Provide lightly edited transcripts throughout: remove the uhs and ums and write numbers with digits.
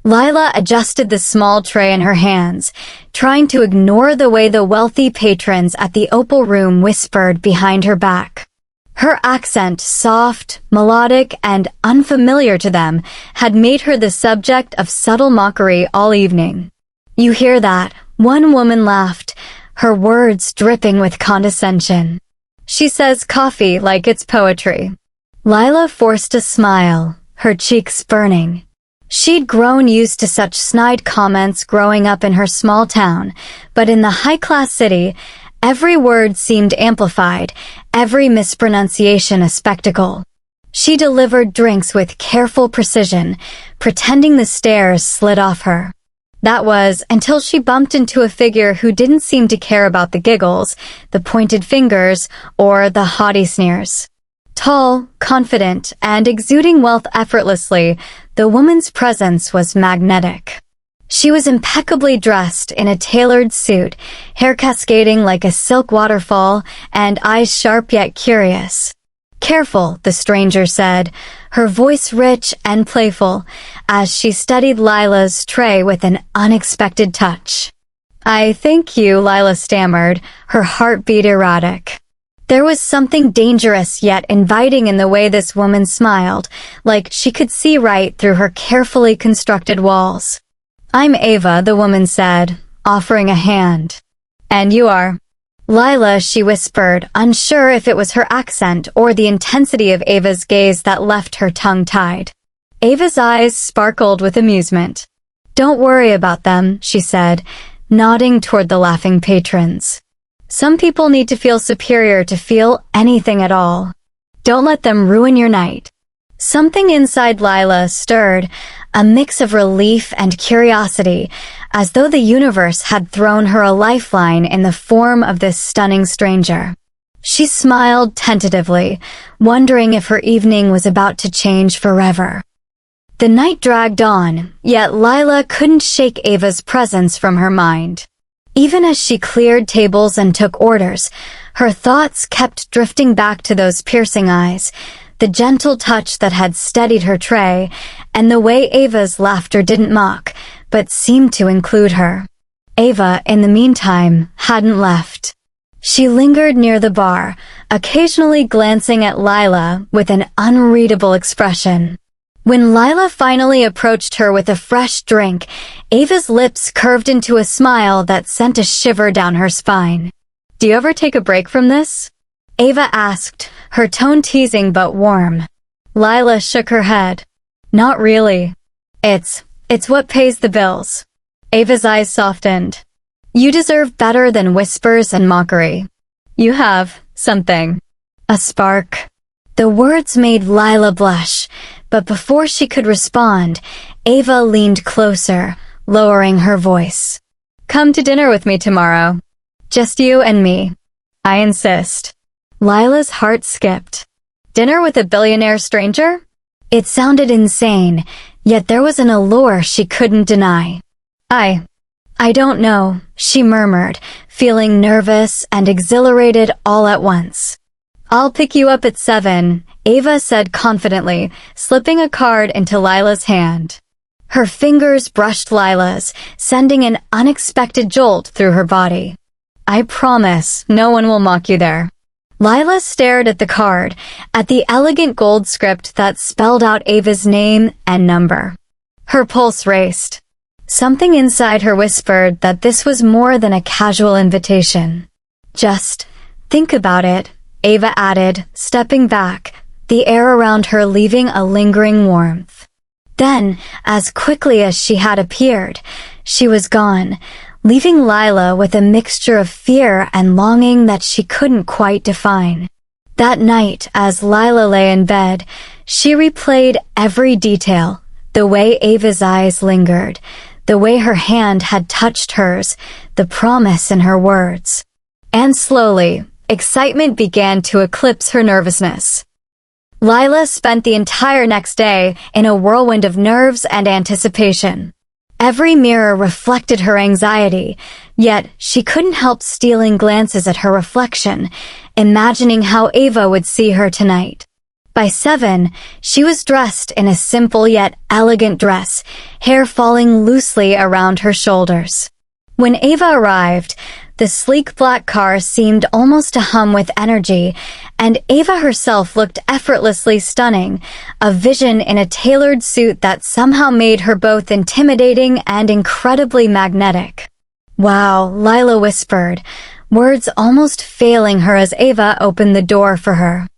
Lila adjusted the small tray in her hands, trying to ignore the way the wealthy patrons at the Opal Room whispered behind her back. Her accent, soft, melodic, and unfamiliar to them, had made her the subject of subtle mockery all evening. "You hear that?" One woman laughed, her words dripping with condescension. "She says coffee like it's poetry." Lila forced a smile, her cheeks burning. She'd grown used to such snide comments growing up in her small town, but in the high-class city, every word seemed amplified, every mispronunciation a spectacle. She delivered drinks with careful precision, pretending the stares slid off her. That was until she bumped into a figure who didn't seem to care about the giggles, the pointed fingers, or the haughty sneers. Tall, confident, and exuding wealth effortlessly, the woman's presence was magnetic. She was impeccably dressed in a tailored suit, hair cascading like a silk waterfall, and eyes sharp yet curious. "Careful," the stranger said, her voice rich and playful, as she studied Lila's tray with an unexpected touch. "I thank you," Lila stammered, her heartbeat erratic. There was something dangerous yet inviting in the way this woman smiled, like she could see right through her carefully constructed walls. "I'm Ava," the woman said, offering a hand. "And you are?" "Lila," she whispered, unsure if it was her accent or the intensity of Ava's gaze that left her tongue-tied. Ava's eyes sparkled with amusement. "Don't worry about them," she said, nodding toward the laughing patrons. "Some people need to feel superior to feel anything at all. Don't let them ruin your night." Something inside Lila stirred, a mix of relief and curiosity, as though the universe had thrown her a lifeline in the form of this stunning stranger. She smiled tentatively, wondering if her evening was about to change forever. The night dragged on, yet Lila couldn't shake Ava's presence from her mind. Even as she cleared tables and took orders, her thoughts kept drifting back to those piercing eyes, the gentle touch that had steadied her tray, and the way Ava's laughter didn't mock, but seemed to include her. Ava, in the meantime, hadn't left. She lingered near the bar, occasionally glancing at Lila with an unreadable expression. When Lila finally approached her with a fresh drink, Ava's lips curved into a smile that sent a shiver down her spine. "Do you ever take a break from this?" Ava asked, her tone teasing but warm. Lila shook her head. "Not really. It's what pays the bills." Ava's eyes softened. "You deserve better than whispers and mockery. You have something." A spark. The words made Lila blush, but before she could respond, Ava leaned closer, lowering her voice. "Come to dinner with me tomorrow. Just you and me. I insist." Lila's heart skipped. Dinner with a billionaire stranger? It sounded insane, yet there was an allure she couldn't deny. I don't know," she murmured, feeling nervous and exhilarated all at once. "I'll pick you up at 7, Ava said confidently, slipping a card into Lila's hand. Her fingers brushed Lila's, sending an unexpected jolt through her body. "I promise no one will mock you there." Lila stared at the card, at the elegant gold script that spelled out Ava's name and number. Her pulse raced. Something inside her whispered that this was more than a casual invitation. "Just think about it," Ava added, stepping back, the air around her leaving a lingering warmth. Then, as quickly as she had appeared, she was gone, leaving Lila with a mixture of fear and longing that she couldn't quite define. That night, as Lila lay in bed, she replayed every detail, the way Ava's eyes lingered, the way her hand had touched hers, the promise in her words. And slowly, excitement began to eclipse her nervousness. Lila spent the entire next day in a whirlwind of nerves and anticipation. Every mirror reflected her anxiety, yet she couldn't help stealing glances at her reflection, imagining how Ava would see her tonight. By 7, she was dressed in a simple yet elegant dress, hair falling loosely around her shoulders. When Ava arrived, the sleek black car seemed almost to hum with energy, and Ava herself looked effortlessly stunning, a vision in a tailored suit that somehow made her both intimidating and incredibly magnetic. "Wow," Lila whispered, words almost failing her as Ava opened the door for her.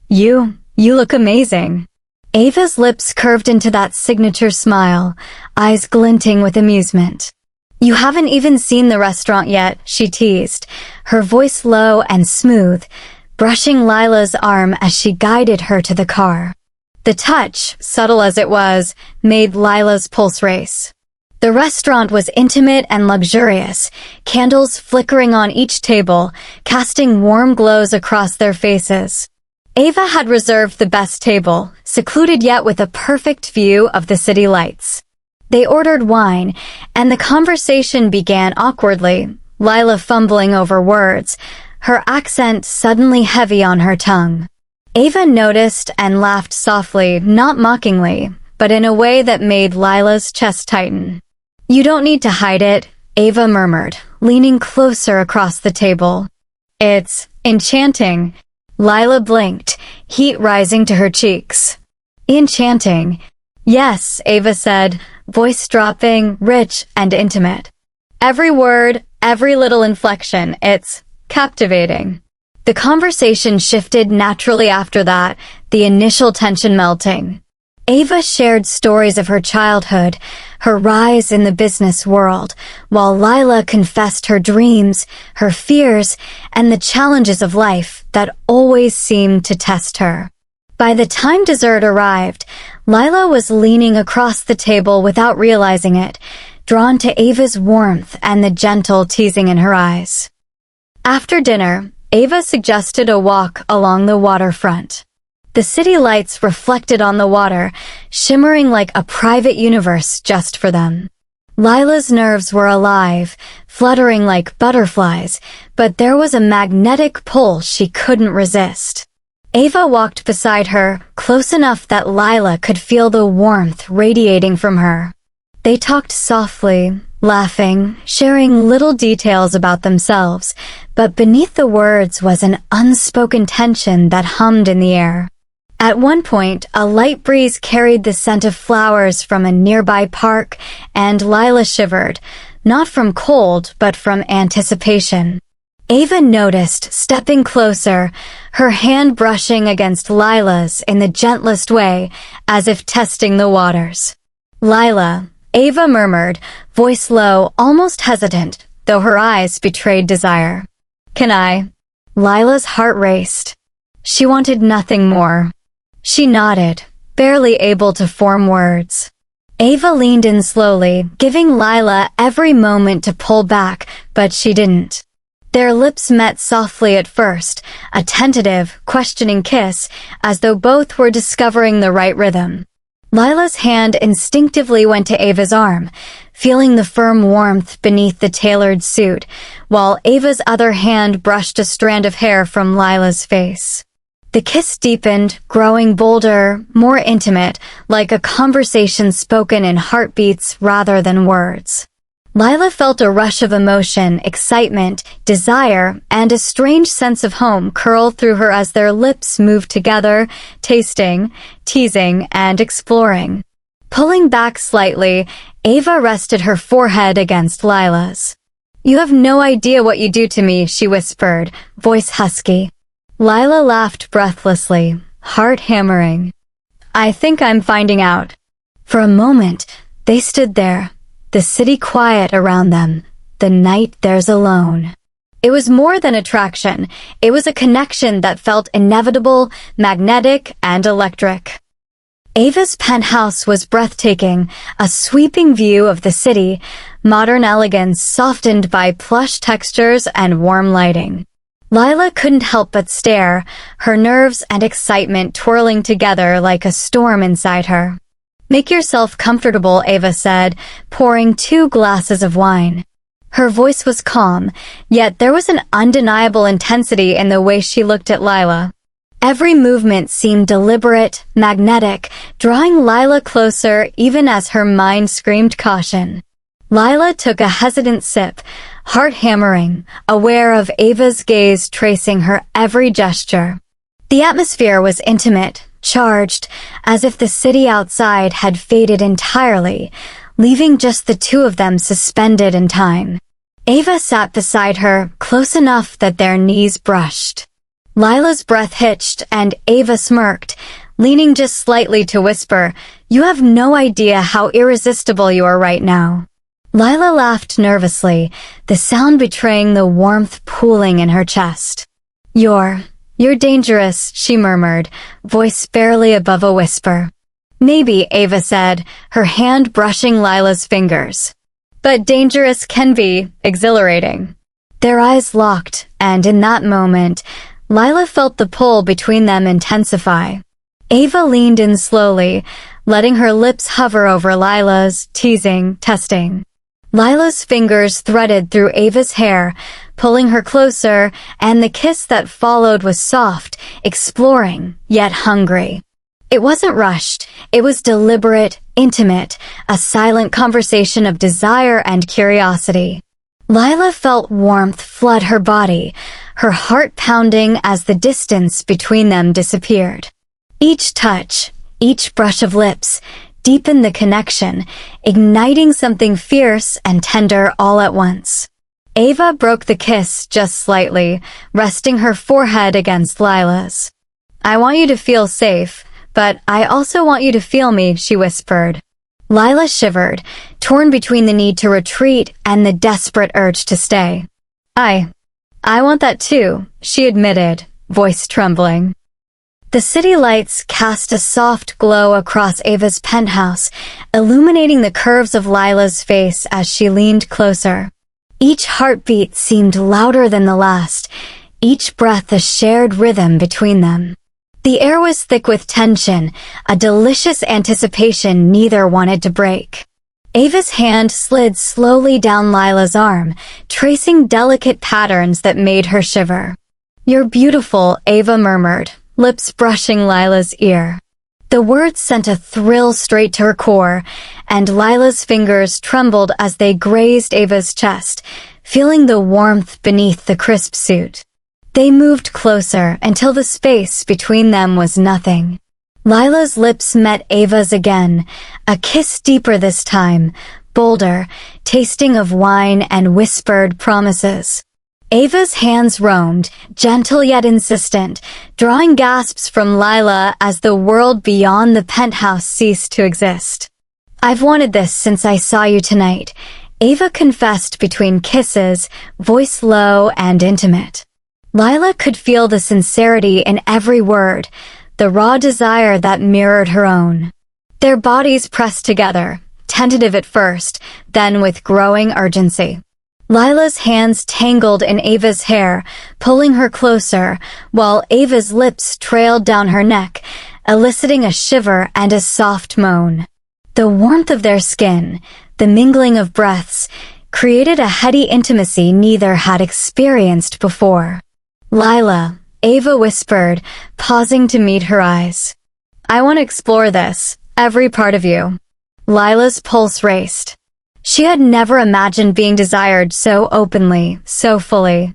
You look amazing." Ava's lips curved into that signature smile, eyes glinting with amusement. "You haven't even seen the restaurant yet," she teased, her voice low and smooth, brushing Lila's arm as she guided her to the car. The touch, subtle as it was, made Lila's pulse race. The restaurant was intimate and luxurious, candles flickering on each table, casting warm glows across their faces. Ava had reserved the best table, secluded yet with a perfect view of the city lights. They ordered wine, and the conversation began awkwardly, Lila fumbling over words, her accent suddenly heavy on her tongue. Ava noticed and laughed softly, not mockingly, but in a way that made Lila's chest tighten. "You don't need to hide it," Ava murmured, leaning closer across the table. "It's enchanting." Lila blinked, heat rising to her cheeks. "Enchanting." "Yes," Ava said, voice dropping, rich and intimate. "Every word, every little inflection, it's captivating." The conversation shifted naturally after that, the initial tension melting. Ava shared stories of her childhood, her rise in the business world, while Lila confessed her dreams, her fears, and the challenges of life that always seemed to test her. By the time dessert arrived, Lila was leaning across the table without realizing it, drawn to Ava's warmth and the gentle teasing in her eyes. After dinner, Ava suggested a walk along the waterfront. The city lights reflected on the water, shimmering like a private universe just for them. Lila's nerves were alive, fluttering like butterflies, but there was a magnetic pull she couldn't resist. Ava walked beside her, close enough that Lila could feel the warmth radiating from her. They talked softly, laughing, sharing little details about themselves, but beneath the words was an unspoken tension that hummed in the air. At one point, a light breeze carried the scent of flowers from a nearby park, and Lila shivered, not from cold, but from anticipation. Ava noticed, stepping closer, her hand brushing against Lila's in the gentlest way, as if testing the waters. "Lila," Ava murmured, voice low, almost hesitant, though her eyes betrayed desire. "Can I?" Lila's heart raced. She wanted nothing more. She nodded, barely able to form words. Ava leaned in slowly, giving Lila every moment to pull back, but she didn't. Their lips met softly at first, a tentative, questioning kiss, as though both were discovering the right rhythm. Lila's hand instinctively went to Ava's arm, feeling the firm warmth beneath the tailored suit, while Ava's other hand brushed a strand of hair from Lila's face. The kiss deepened, growing bolder, more intimate, like a conversation spoken in heartbeats rather than words. Lila felt a rush of emotion, excitement, desire, and a strange sense of home curl through her as their lips moved together, tasting, teasing, and exploring. Pulling back slightly, Ava rested her forehead against Lila's. "You have no idea what you do to me," she whispered, voice husky. Lila laughed breathlessly, heart hammering. "I think I'm finding out." For a moment, they stood there, the city quiet around them, the night theirs alone. It was more than attraction. It was a connection that felt inevitable, magnetic, and electric. Ava's penthouse was breathtaking, a sweeping view of the city, modern elegance softened by plush textures and warm lighting. Lila couldn't help but stare, her nerves and excitement twirling together like a storm inside her. "Make yourself comfortable," Ava said, pouring 2 glasses of wine. Her voice was calm, yet there was an undeniable intensity in the way she looked at Lila. Every movement seemed deliberate, magnetic, drawing Lila closer even as her mind screamed caution. Lila took a hesitant sip, heart hammering, aware of Ava's gaze tracing her every gesture. The atmosphere was intimate, charged, as if the city outside had faded entirely, leaving just the two of them suspended in time. Ava sat beside her, close enough that their knees brushed. Lila's breath hitched and Ava smirked, leaning just slightly to whisper, "You have no idea how irresistible you are right now." Lila laughed nervously, the sound betraying the warmth pooling in her chest. You're dangerous," she murmured, voice barely above a whisper. "Maybe," Ava said, her hand brushing Lila's fingers. "But dangerous can be exhilarating." Their eyes locked, and in that moment, Lila felt the pull between them intensify. Ava leaned in slowly, letting her lips hover over Lila's, teasing, testing. Lila's fingers threaded through Ava's hair, pulling her closer, and the kiss that followed was soft, exploring, yet hungry. It wasn't rushed, it was deliberate, intimate, a silent conversation of desire and curiosity. Lila felt warmth flood her body, her heart pounding as the distance between them disappeared. Each touch, each brush of lips, deepened the connection, igniting something fierce and tender all at once. Ava broke the kiss just slightly, resting her forehead against Lila's. "I want you to feel safe, but I also want you to feel me," she whispered. Lila shivered, torn between the need to retreat and the desperate urge to stay. I want that too," she admitted, voice trembling. The city lights cast a soft glow across Ava's penthouse, illuminating the curves of Lila's face as she leaned closer. Each heartbeat seemed louder than the last, each breath a shared rhythm between them. The air was thick with tension, a delicious anticipation neither wanted to break. Ava's hand slid slowly down Lila's arm, tracing delicate patterns that made her shiver. "You're beautiful," Ava murmured, lips brushing Lila's ear. The words sent a thrill straight to her core, and Lila's fingers trembled as they grazed Ava's chest, feeling the warmth beneath the crisp suit. They moved closer until the space between them was nothing. Lila's lips met Ava's again, a kiss deeper this time, bolder, tasting of wine and whispered promises. Ava's hands roamed, gentle yet insistent, drawing gasps from Lila as the world beyond the penthouse ceased to exist. "I've wanted this since I saw you tonight," Ava confessed between kisses, voice low and intimate. Lila could feel the sincerity in every word, the raw desire that mirrored her own. Their bodies pressed together, tentative at first, then with growing urgency. Lila's hands tangled in Ava's hair, pulling her closer, while Ava's lips trailed down her neck, eliciting a shiver and a soft moan. The warmth of their skin, the mingling of breaths, created a heady intimacy neither had experienced before. "Lila," Ava whispered, pausing to meet her eyes. "I want to explore this, every part of you." Lila's pulse raced. She had never imagined being desired so openly, so fully.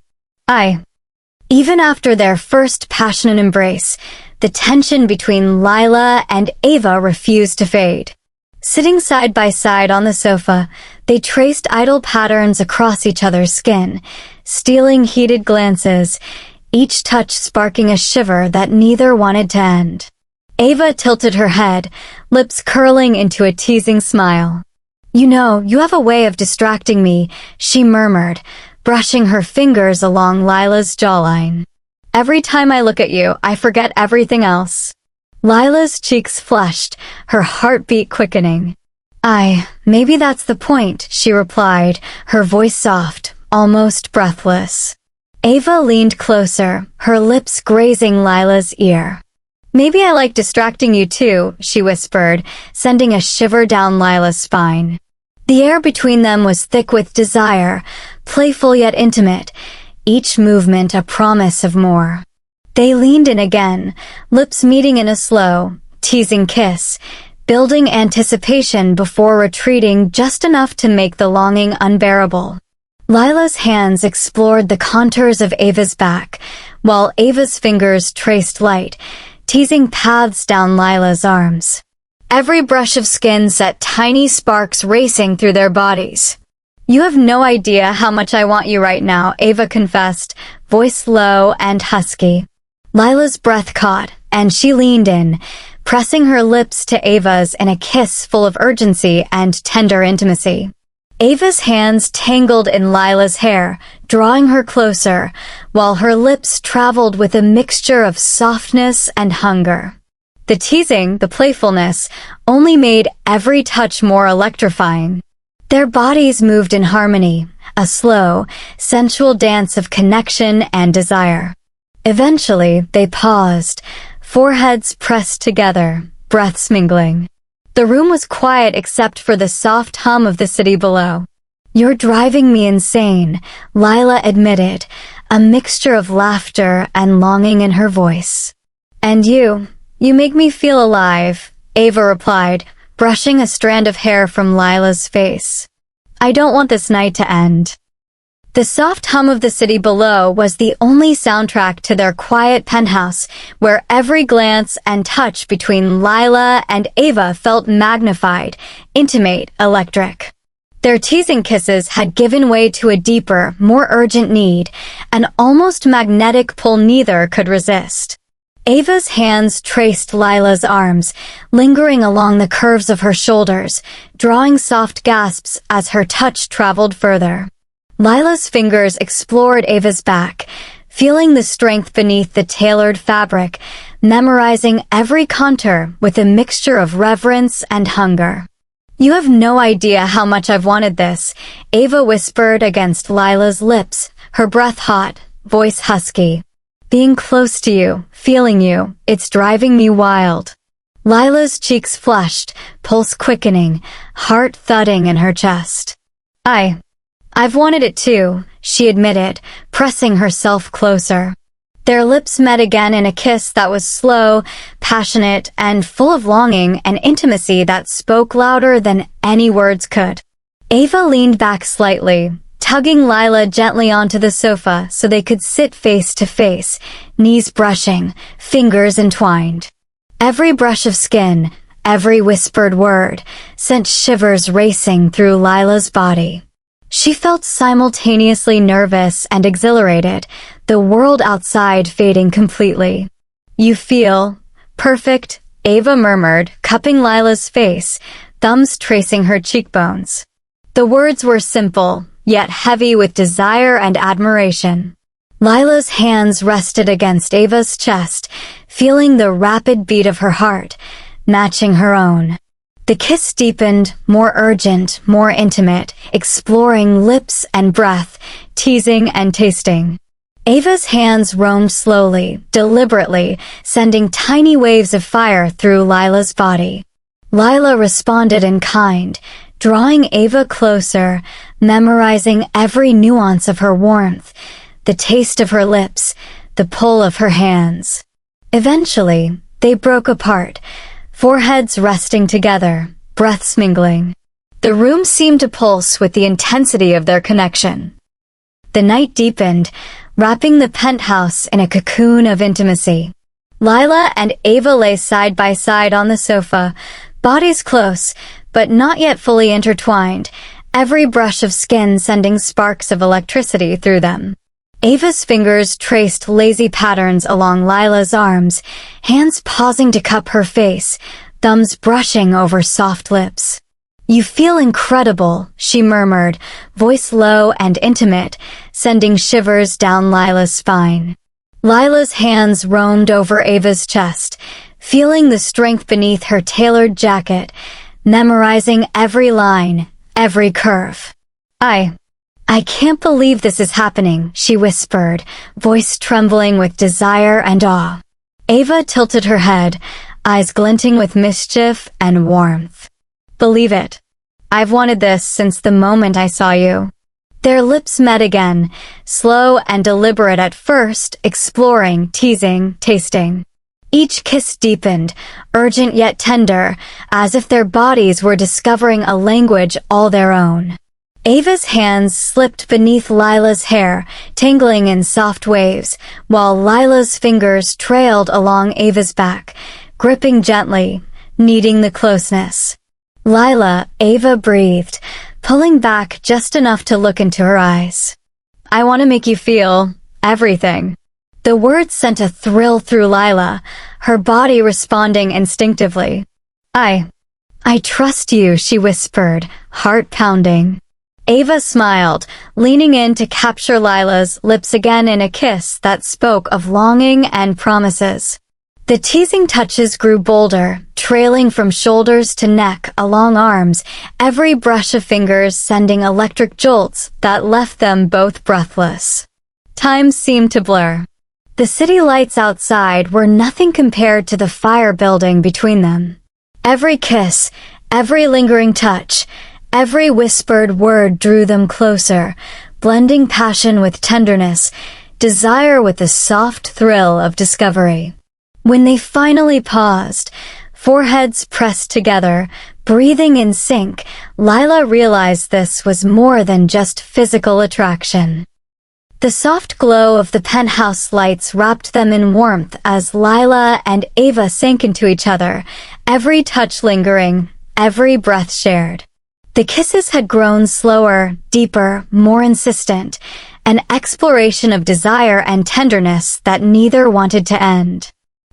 Even after their first passionate embrace, the tension between Lila and Ava refused to fade. Sitting side by side on the sofa, they traced idle patterns across each other's skin, stealing heated glances, each touch sparking a shiver that neither wanted to end. Ava tilted her head, lips curling into a teasing smile. "You know, you have a way of distracting me," she murmured, brushing her fingers along Lila's jawline. "Every time I look at you, I forget everything else." Lila's cheeks flushed, her heartbeat quickening. Maybe that's the point," she replied, her voice soft, almost breathless. Ava leaned closer, her lips grazing Lila's ear. "Maybe I like distracting you too," she whispered, sending a shiver down Lila's spine. The air between them was thick with desire, playful yet intimate, each movement a promise of more. They leaned in again, lips meeting in a slow, teasing kiss, building anticipation before retreating just enough to make the longing unbearable. Lila's hands explored the contours of Ava's back, while Ava's fingers traced light, teasing paths down Lila's arms. Every brush of skin set tiny sparks racing through their bodies. "You have no idea how much I want you right now," Ava confessed, voice low and husky. Lila's breath caught, and she leaned in, pressing her lips to Ava's in a kiss full of urgency and tender intimacy. Ava's hands tangled in Lila's hair, drawing her closer, while her lips traveled with a mixture of softness and hunger. The teasing, the playfulness, only made every touch more electrifying. Their bodies moved in harmony, a slow, sensual dance of connection and desire. Eventually, they paused, foreheads pressed together, breaths mingling. The room was quiet except for the soft hum of the city below. "You're driving me insane," Lila admitted, a mixture of laughter and longing in her voice. "And you make me feel alive," Ava replied, brushing a strand of hair from Lila's face. "I don't want this night to end." The soft hum of the city below was the only soundtrack to their quiet penthouse, where every glance and touch between Lila and Ava felt magnified, intimate, electric. Their teasing kisses had given way to a deeper, more urgent need, an almost magnetic pull neither could resist. Ava's hands traced Lila's arms, lingering along the curves of her shoulders, drawing soft gasps as her touch traveled further. Lila's fingers explored Ava's back, feeling the strength beneath the tailored fabric, memorizing every contour with a mixture of reverence and hunger. "You have no idea how much I've wanted this," Ava whispered against Lila's lips, her breath hot, voice husky. "Being close to you, feeling you, it's driving me wild." Lila's cheeks flushed, pulse quickening, heart thudding in her chest. I've wanted it too," she admitted, pressing herself closer. Their lips met again in a kiss that was slow, passionate, and full of longing and intimacy that spoke louder than any words could. Ava leaned back slightly, tugging Lila gently onto the sofa so they could sit face to face, knees brushing, fingers entwined. Every brush of skin, every whispered word, sent shivers racing through Lila's body. She felt simultaneously nervous and exhilarated, the world outside fading completely. "You feel perfect," Ava murmured, cupping Lila's face, thumbs tracing her cheekbones. The words were simple, yet heavy with desire and admiration. Lila's hands rested against Ava's chest, feeling the rapid beat of her heart, matching her own. The kiss deepened, more urgent, more intimate, exploring lips and breath, teasing and tasting. Ava's hands roamed slowly, deliberately, sending tiny waves of fire through Lila's body. Lila responded in kind, drawing Ava closer, memorizing every nuance of her warmth, the taste of her lips, the pull of her hands. Eventually, they broke apart, foreheads resting together, breaths mingling. The room seemed to pulse with the intensity of their connection. The night deepened, wrapping the penthouse in a cocoon of intimacy. Lila and Ava lay side by side on the sofa, bodies close, but not yet fully intertwined, every brush of skin sending sparks of electricity through them. Ava's fingers traced lazy patterns along Lila's arms, hands pausing to cup her face, thumbs brushing over soft lips. "You feel incredible," she murmured, voice low and intimate, sending shivers down Lila's spine. Lila's hands roamed over Ava's chest, feeling the strength beneath her tailored jacket, memorizing every line, every curve. I can't believe this is happening," she whispered, voice trembling with desire and awe. Ava tilted her head, eyes glinting with mischief and warmth. "Believe it. I've wanted this since the moment I saw you." Their lips met again, slow and deliberate at first, exploring, teasing, tasting. Each kiss deepened, urgent yet tender, as if their bodies were discovering a language all their own. Ava's hands slipped beneath Lila's hair, tangling in soft waves, while Lila's fingers trailed along Ava's back, gripping gently, needing the closeness. Ava breathed, pulling back just enough to look into her eyes. I want to make you feel everything. The words sent a thrill through Lila, her body responding instinctively. I trust you, she whispered, heart pounding. Ava smiled, leaning in to capture Lila's lips again in a kiss that spoke of longing and promises. The teasing touches grew bolder, trailing from shoulders to neck along arms, every brush of fingers sending electric jolts that left them both breathless. Time seemed to blur. The city lights outside were nothing compared to the fire building between them. Every kiss, every lingering touch, every whispered word drew them closer, blending passion with tenderness, desire with the soft thrill of discovery. When they finally paused, foreheads pressed together, breathing in sync, Lila realized this was more than just physical attraction. The soft glow of the penthouse lights wrapped them in warmth as Lila and Ava sank into each other, every touch lingering, every breath shared. The kisses had grown slower, deeper, more insistent, an exploration of desire and tenderness that neither wanted to end.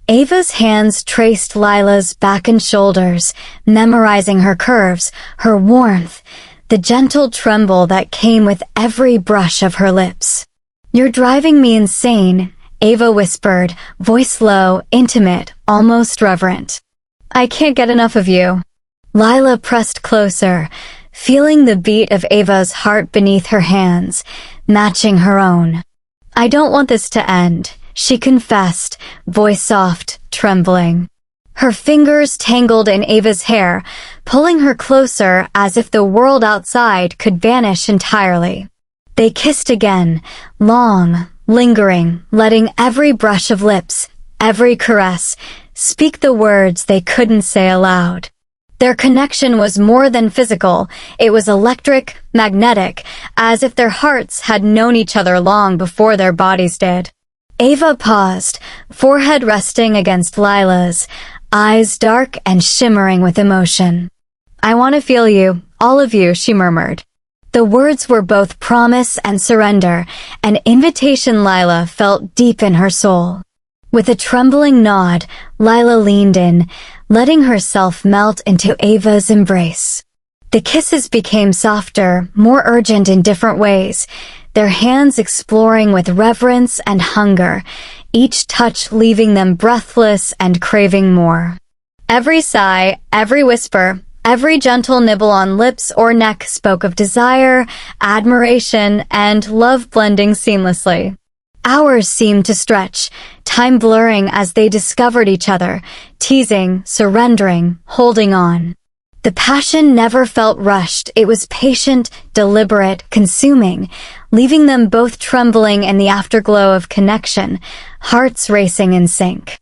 Ava's hands traced Lila's back and shoulders, memorizing her curves, her warmth, the gentle tremble that came with every brush of her lips. You're driving me insane, Ava whispered, voice low, intimate, almost reverent. I can't get enough of you. Lila pressed closer, feeling the beat of Ava's heart beneath her hands, matching her own. I don't want this to end, she confessed, voice soft, trembling. Her fingers tangled in Ava's hair, pulling her closer as if the world outside could vanish entirely. They kissed again, long, lingering, letting every brush of lips, every caress, speak the words they couldn't say aloud. Their connection was more than physical, it was electric, magnetic, as if their hearts had known each other long before their bodies did. Ava paused, forehead resting against Lila's, eyes dark and shimmering with emotion. I want to feel you, all of you, she murmured. The words were both promise and surrender, an invitation Lila felt deep in her soul. With a trembling nod, Lila leaned in, letting herself melt into Ava's embrace. The kisses became softer, more urgent in different ways, their hands exploring with reverence and hunger, each touch leaving them breathless and craving more. Every sigh, every whisper, every gentle nibble on lips or neck spoke of desire, admiration, and love blending seamlessly. Hours seemed to stretch, time blurring as they discovered each other, teasing, surrendering, holding on. The passion never felt rushed, it was patient, deliberate, consuming, leaving them both trembling in the afterglow of connection, hearts racing in sync.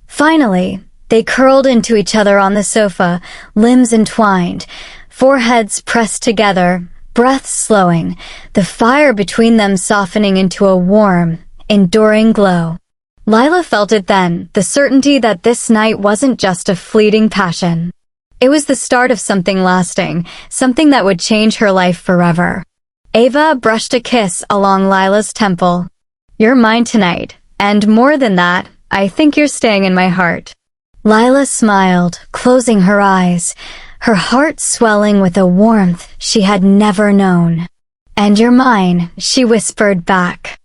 Finally, they curled into each other on the sofa, limbs entwined, foreheads pressed together, breaths slowing, the fire between them softening into a warm, enduring glow. Lila felt it then, the certainty that this night wasn't just a fleeting passion. It was the start of something lasting, something that would change her life forever. Ava brushed a kiss along Lila's temple. You're mine tonight, and more than that, I think you're staying in my heart. Lila smiled, closing her eyes, her heart swelling with a warmth she had never known. And you're mine, she whispered back.